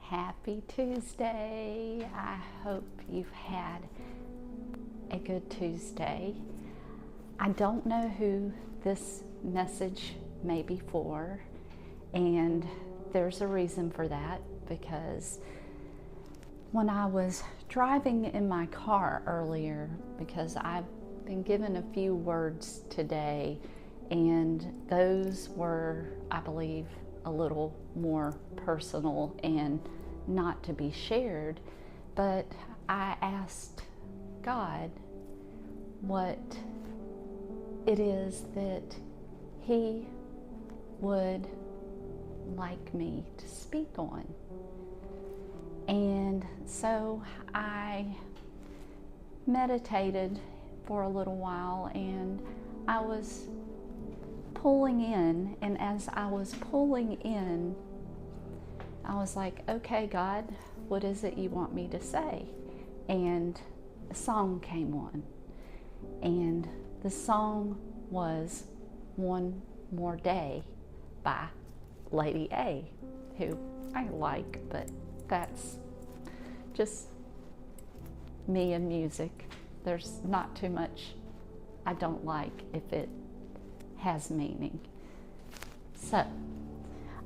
Happy Tuesday. I hope you've had a good Tuesday. I don't know who this message may be for, and there's a reason for that, because when I was driving in my car earlier, because I've been given a few words today, and those were, I believe, a little more personal and not to be shared, but I asked God what it is that He would like me to speak on. And so I meditated for a little while, and I was pulling in, and as I was pulling in, I was like, okay, God, what is it you want me to say? And a song came on, and the song was One More Day by Lady A, who I like, but that's just me and music. There's not too much I don't like if it has meaning. So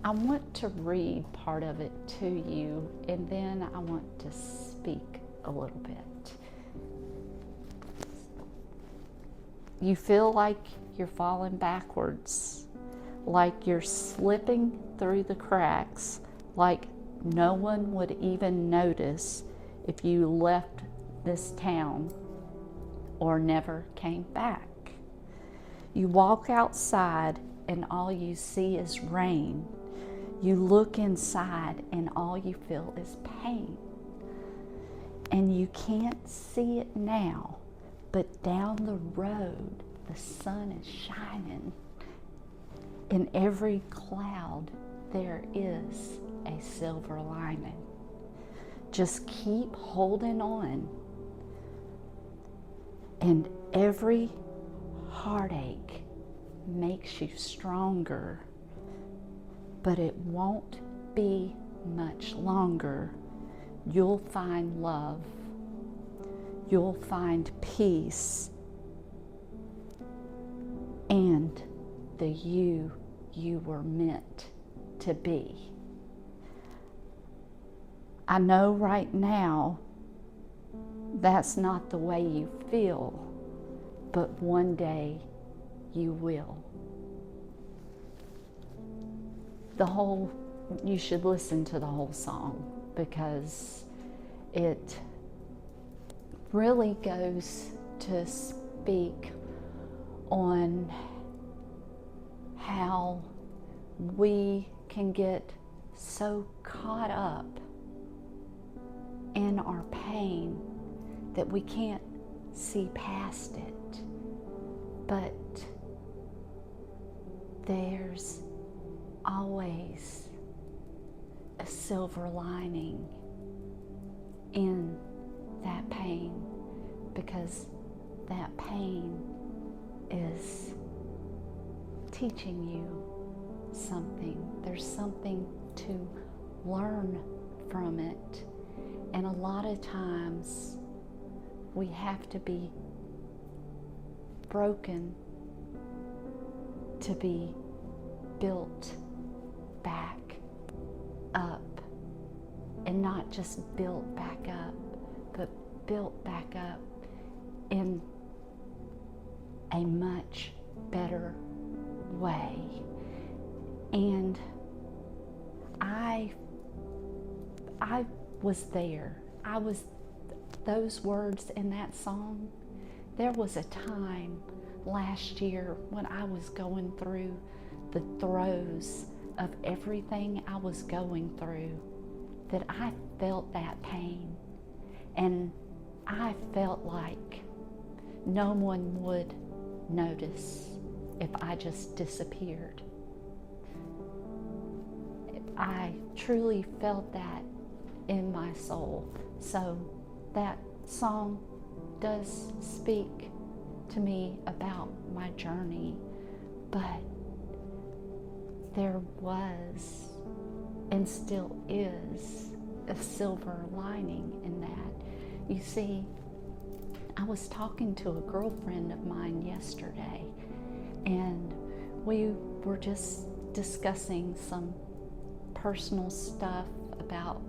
I want to read part of it to you, and then I want to speak a little bit. You feel like you're falling backwards, like you're slipping through the cracks, like no one would even notice if you left this town or never came back. You walk outside and all you see is rain. You look inside and all you feel is pain. And you can't see it now, but down the road the sun is shining. In every cloud there is a silver lining. Just keep holding on. And every heartache makes you stronger, but it won't be much longer. You'll find love. You'll find peace and the you were meant to be. I know right now that's not the way you feel, but one day you will. You should listen to the whole song, because it really goes to speak on how we can get so caught up in our pain that we can't see past it. But there's always a silver lining in that pain, because that pain is teaching you something. There's something to learn from it. And a lot of times we have to be broken to be built back up. And not just built back up, but built back up in a much better way. And I was there. Those words in that song. There was a time last year when I was going through the throes of everything I was going through, that I felt that pain, and I felt like no one would notice if I just disappeared. I truly felt that in my soul. So that song does speak to me about my journey, but there was and still is a silver lining in that. You see, I was talking to a girlfriend of mine yesterday, and we were just discussing some personal stuff about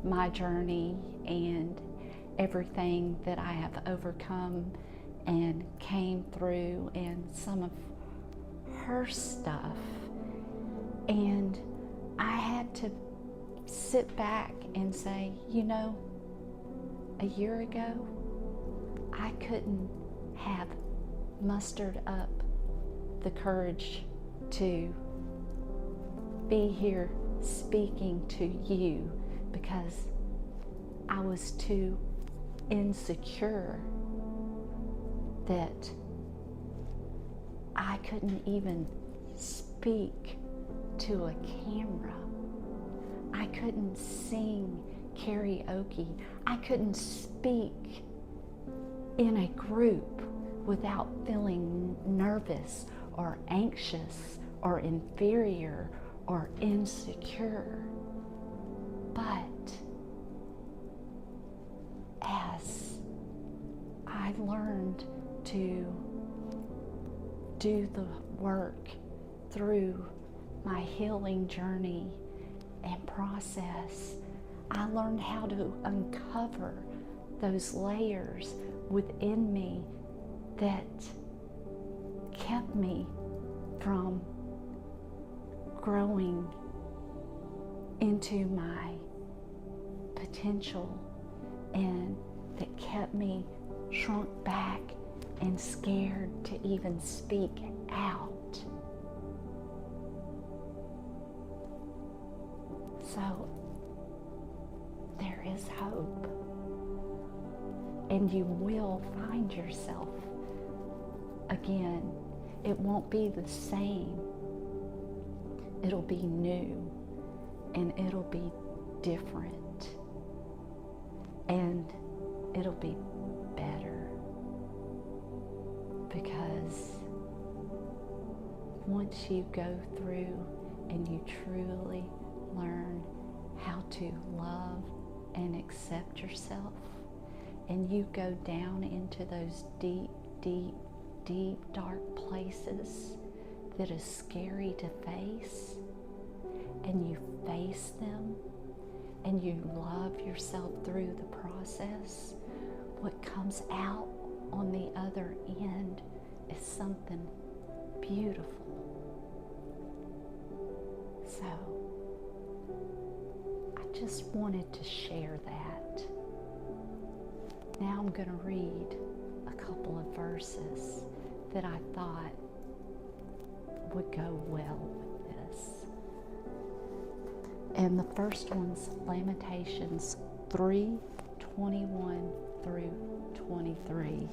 my journey and everything that I have overcome and came through, and some of her stuff. And I had to sit back and say, you know, a year ago, I couldn't have mustered up the courage to be here speaking to you because I was too insecure that I couldn't even speak to a camera. I couldn't sing karaoke. I couldn't speak in a group without feeling nervous or anxious or inferior or insecure. But as I learned to do the work through my healing journey and process, I learned how to uncover those layers within me that kept me from growing into my potential, and that kept me shrunk back and scared to even speak out. So there is hope, and you will find yourself again. It won't be the same. It'll be new, and it'll be different, and it'll be better, because once you go through and you truly learn how to love and accept yourself, and you go down into those deep, deep, deep, dark places that is scary to face, and you face them, and you love yourself through the process, what comes out on the other end is something beautiful. So I just wanted to share that. Now I'm going to read a couple of verses that I thought would go well with this. And the first one's Lamentations 3:21 through 23.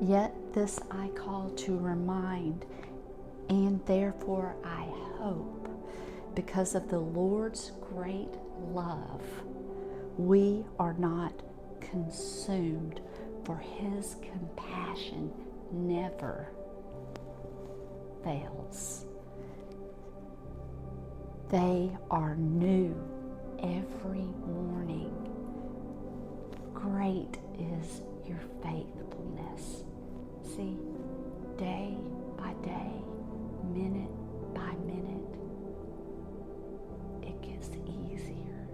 Yet this I call to remind, and therefore I hope, because of the Lord's great love, we are not consumed, for his compassion never fails. They are new every morning. Great is your faithfulness. See, day by day, minute by minute, it gets easier.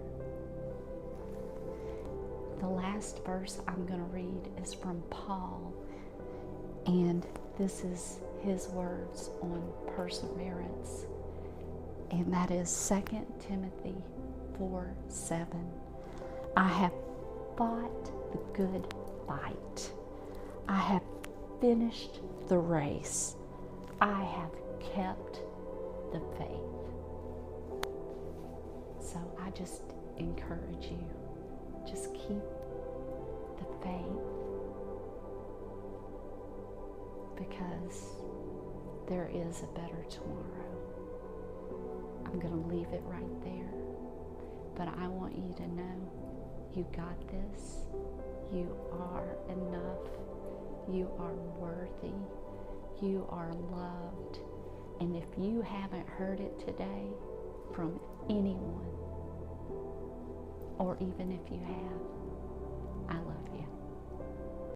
The last verse I'm going to read is from Paul, and this is his words on perseverance, and that is 2 Timothy 4:7. I have fought the good fight. I have finished the race. I have kept the faith. So I just encourage you, just keep the faith, because there is a better tomorrow. I'm going to leave it right there, but I want you to know you got this. You are enough. You are worthy. You are loved. And if you haven't heard it today from anyone, or even if you have.